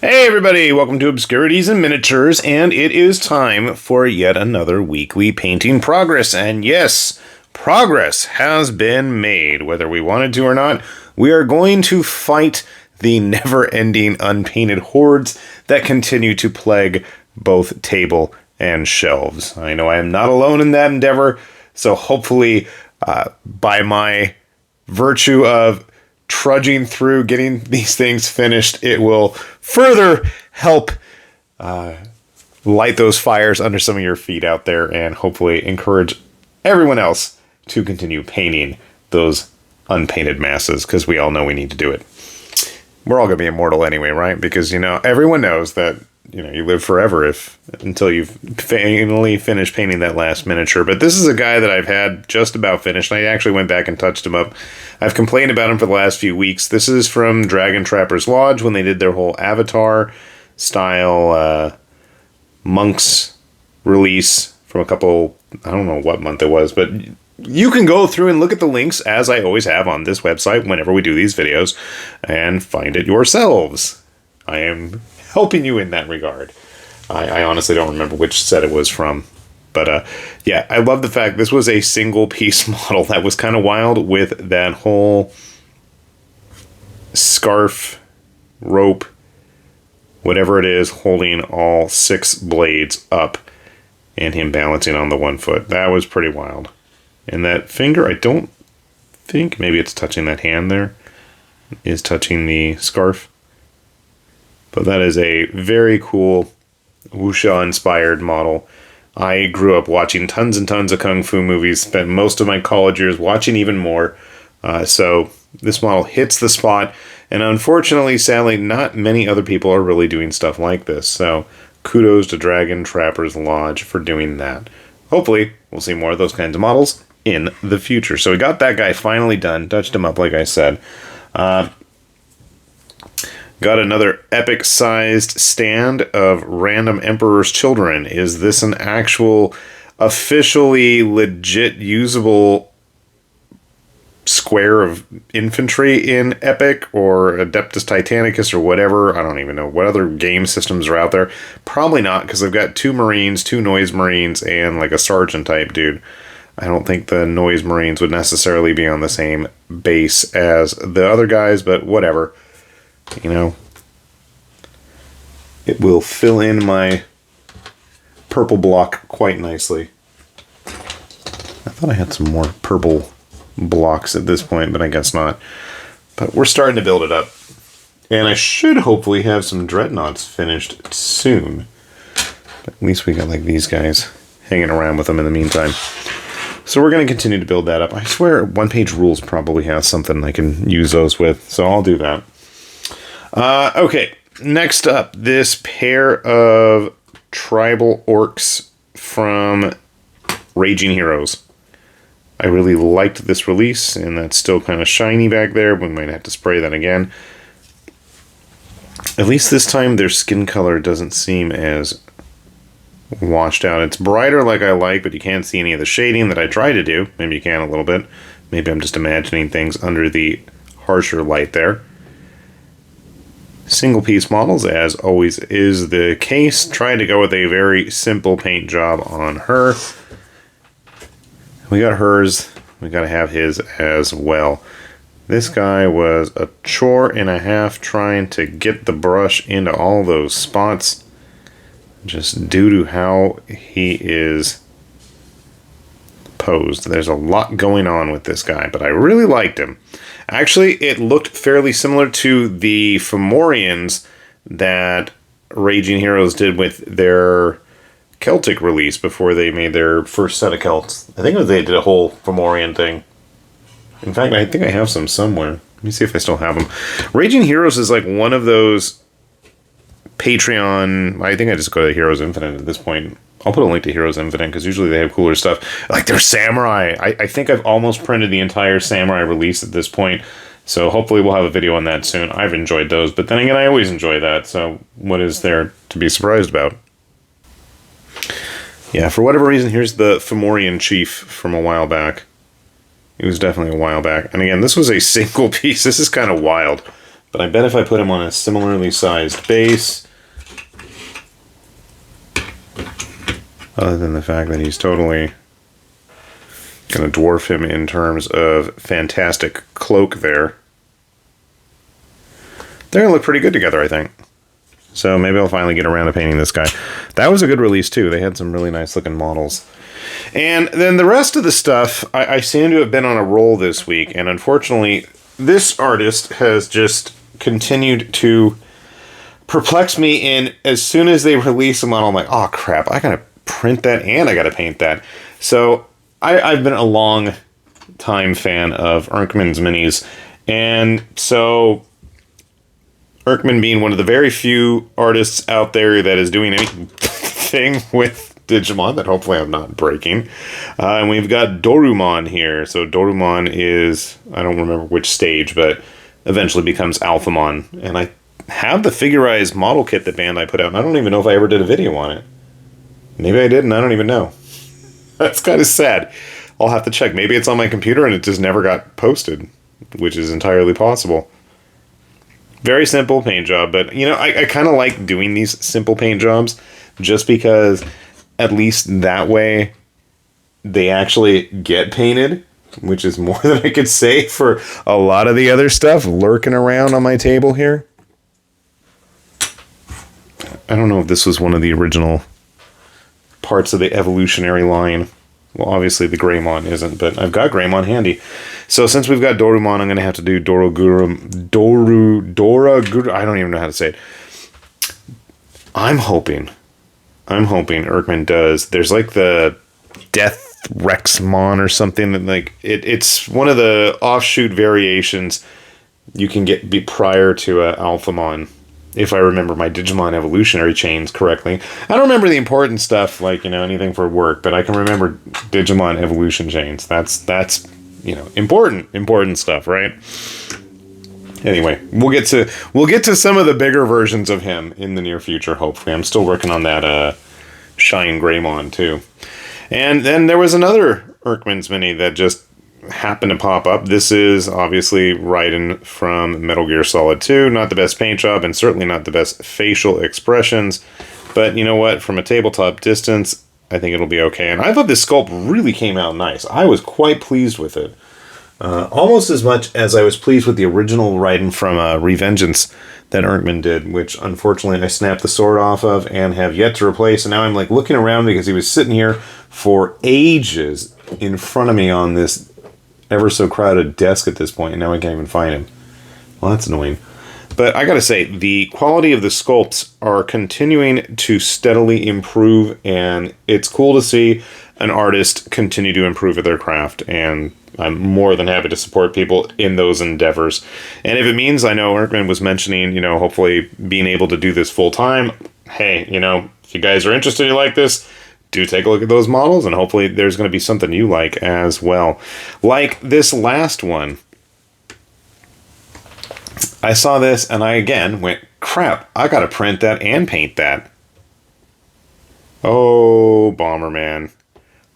Hey everybody, welcome to Obscurities and Miniatures, and it is time for yet another weekly painting progress. And yes, progress has been made, whether we wanted to or not. We are going to fight the never-ending unpainted hordes that continue to plague both table and shelves. I know I am not alone in that endeavor, so hopefully by my virtue of trudging through getting these things finished, it will further help light those fires under some of your feet out there and hopefully encourage everyone else to continue painting those unpainted masses, because we all know we need to do it. We're all going to be immortal anyway, right? Because, everyone knows that, you live forever until you've finally finished painting that last miniature. But this is a guy that I've had just about finished. I actually went back and touched him up. I've complained about him for the last few weeks. This is from Dragon Trapper's Lodge when they did their whole Avatar style monks release from a couple, I don't know what month it was, but you can go through and look at the links, as I always have on this website whenever we do these videos, and find it yourselves. I am helping you in that regard. I honestly don't remember which set it was from. But yeah, I love the fact this was a single piece model. That was kind of wild with that whole scarf, rope, whatever it is, holding all 6 blades up and him balancing on the 1 foot. That was pretty wild. And that finger, I don't think, maybe it's touching that hand there, is touching the scarf. But that is a very cool Wuxia-inspired model. I grew up watching tons and tons of Kung Fu movies, spent most of my college years watching even more. So this model hits the spot. And unfortunately, sadly, not many other people are really doing stuff like this. So kudos to Dragon Trapper's Lodge for doing that. Hopefully, we'll see more of those kinds of models in the future. So we got that guy finally done. Touched him up, like I said. Got another epic-sized stand of random Emperor's Children. Is this an actual, officially legit usable square of infantry in Epic or Adeptus Titanicus or whatever? I don't even know what other game systems are out there. Probably not, because I've got 2 Marines, 2 Noise Marines, and like a Sergeant type dude. I don't think the Noise Marines would necessarily be on the same base as the other guys, but whatever. It will fill in my purple block quite nicely. I thought I had some more purple blocks at this point, but I guess not. But we're starting to build it up. And I should hopefully have some dreadnoughts finished soon. But at least we got like these guys hanging around with them in the meantime. So we're going to continue to build that up. I swear One-Page Rules probably has something I can use those with, so I'll do that. Okay, next up, this pair of tribal orcs from Raging Heroes. I really liked this release, and that's still kind of shiny back there. We might have to spray that again. At least this time their skin color doesn't seem as washed out. It's brighter like I like, but you can't see any of the shading that I try to do. Maybe you can a little bit. Maybe I'm just imagining things under the harsher light there. Single piece models, as always is the case. Trying to go with a very simple paint job on her. We got hers. We got to have his as well. This guy was a chore and a half trying to get the brush into all those spots, just due to how he is posed. There's a lot going on with this guy, but I really liked him. Actually, it looked fairly similar to the Femorians that Raging Heroes did with their Celtic release before they made their first set of Celts. I think they did a whole Femorian thing. In fact, I think I have some somewhere. Let me see if I still have them. Raging Heroes is like one of those Patreon... I think I just go to Heroes Infinite at this point. I'll put a link to Heroes Infinite, because usually they have cooler stuff. Like their Samurai. I think I've almost printed the entire Samurai release at this point. So hopefully we'll have a video on that soon. I've enjoyed those. But then again, I always enjoy that. So what is there to be surprised about? Yeah, for whatever reason, here's the Femorian chief from a while back. It was definitely a while back. And again, this was a single piece. This is kind of wild. But I bet if I put him on a similarly sized base, other than the fact that he's totally going to dwarf him in terms of fantastic cloak there, they're going to look pretty good together, I think. So maybe I'll finally get around to painting this guy. That was a good release, too. They had some really nice looking models. And then the rest of the stuff, I seem to have been on a roll this week. And unfortunately, this artist has just continued to perplex me in as soon as they release a model, I'm like, oh, crap, I got to print that and I got to paint that. So I've been a long time fan of Erkman's minis. And so Erkman being one of the very few artists out there that is doing anything with Digimon that hopefully I'm not breaking. And we've got Dorumon here. So Dorumon is, I don't remember which stage, but eventually becomes Alphamon. And I have the figurized model kit that Bandai put out, and I don't even know if I ever did a video on it. Maybe I did, and I don't even know. That's kind of sad. I'll have to check. Maybe it's on my computer and it just never got posted, which is entirely possible. Very simple paint job, but, you know, I kind of like doing these simple paint jobs just because at least that way they actually get painted, which is more than I could say for a lot of the other stuff lurking around on my table here. I don't know if this was one of the original parts of the evolutionary line. Well, obviously the Greymon isn't, but I've got Greymon handy. So since we've got Dorumon, I'm going to have to do Dorugoramon. I don't even know how to say it. I'm hoping Erkman does. There's like the Death-X-Mon or something that like it's one of the offshoot variations you can be prior to Alphamon. If I remember my Digimon evolutionary chains correctly. I don't remember the important stuff, like, you know, anything for work, but I can remember Digimon evolution chains. That's you know, important stuff, right? Anyway, we'll get to some of the bigger versions of him in the near future, hopefully. I'm still working on that Shine Greymon, too. And then there was another Erkman's mini that just happened to pop up. This is obviously Raiden from Metal Gear Solid 2. Not the best paint job and certainly not the best facial expressions. But you know what? From a tabletop distance, I think it'll be okay. And I thought this sculpt really came out nice. I was quite pleased with it. Almost as much as I was pleased with the original Raiden from Revengeance that Erkman did, which unfortunately I snapped the sword off of and have yet to replace. And now I'm like looking around because he was sitting here for ages in front of me on this ever so crowded desk at this point, and now I can't even find him. Well, that's annoying. But I gotta say, the quality of the sculpts are continuing to steadily improve, and it's cool to see an artist continue to improve at their craft, and I'm more than happy to support people in those endeavors. And if it means, I know Erkman was mentioning, you know, hopefully being able to do this full time, hey, you know, if you guys are interested, you like this, do take a look at those models, and hopefully there's going to be something you like as well. Like this last one. I saw this, and I again went, crap, I got to print that and paint that. Oh, Bomberman.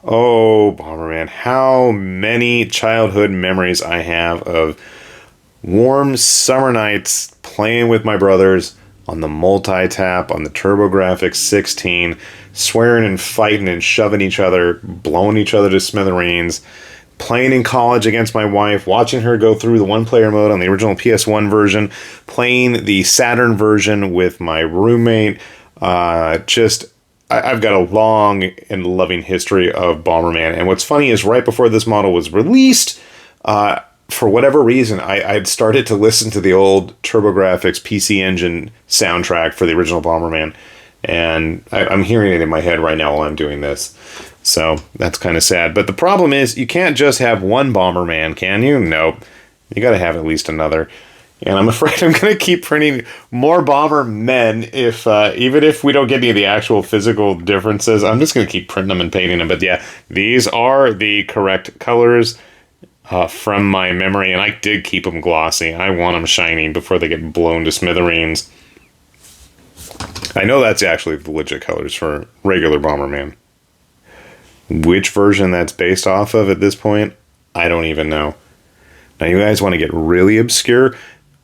Oh, Bomberman. How many childhood memories I have of warm summer nights playing with my brothers on the multi-tap, on the TurboGrafx 16, swearing and fighting and shoving each other, blowing each other to smithereens, playing in college against my wife, watching her go through the one-player mode on the original PS1 version, playing the Saturn version with my roommate. I've got a long and loving history of Bomberman. And what's funny is right before this model was released, for whatever reason, I'd started to listen to the old TurboGrafx PC Engine soundtrack for the original Bomberman. And I'm hearing it in my head right now while I'm doing this. So that's kind of sad. But the problem is, you can't just have one Bomberman, can you? Nope. You got to have at least another. And I'm afraid I'm going to keep printing more Bombermen if, even if we don't get any of the actual physical differences. I'm just going to keep printing them and painting them. But yeah, these are the correct colors from my memory. And I did keep them glossy. I want them shiny before they get blown to smithereens. I know that's actually the legit colors for regular Bomberman. Which version that's based off of at this point, I don't even know. Now, you guys want to get really obscure?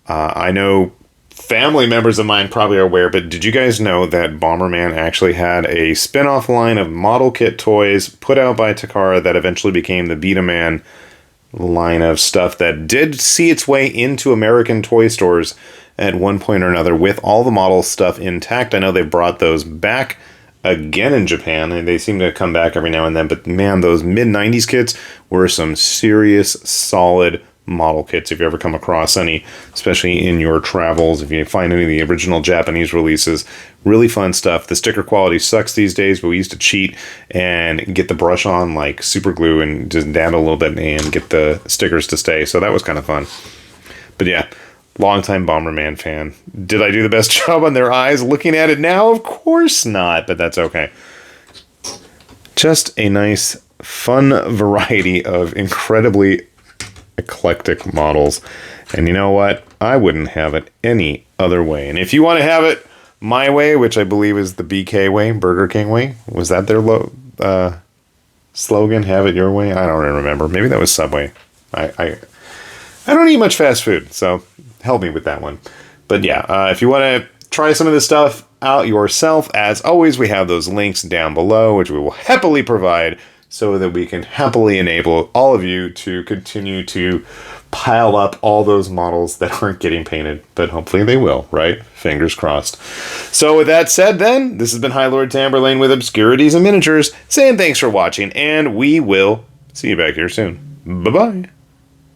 I know family members of mine probably are aware, but did you guys know that Bomberman actually had a spin-off line of model kit toys put out by Takara that eventually became the Betaman line of stuff that did see its way into American toy stores at one point or another with all the model stuff intact. I know they brought those back again in Japan, and they seem to come back every now and then, but man, those mid-90s kits were some serious, solid model kits if you ever come across any, especially in your travels. If you find any of the original Japanese releases, really fun stuff. The sticker quality sucks these days, but we used to cheat and get the brush on like super glue and just dab a little bit and get the stickers to stay, so that was kind of fun. But yeah, longtime Bomberman fan. Did I do the best job on their eyes looking at it now? Of course not, but that's okay. Just a nice, fun variety of incredibly eclectic models. And you know what? I wouldn't have it any other way. And if you want to have it my way, which I believe is the BK way, Burger King way, was that their slogan? Have it your way? I don't remember. Maybe that was Subway. I don't eat much fast food, so help me with that one. But yeah, if you want to try some of this stuff out yourself, as always, we have those links down below, which we will happily provide so that we can happily enable all of you to continue to pile up all those models that aren't getting painted. But hopefully they will, right? Fingers crossed. So with that said then, this has been High Lord Tamberlane with Obscurities and Miniatures, saying thanks for watching, and we will see you back here soon. Bye-bye.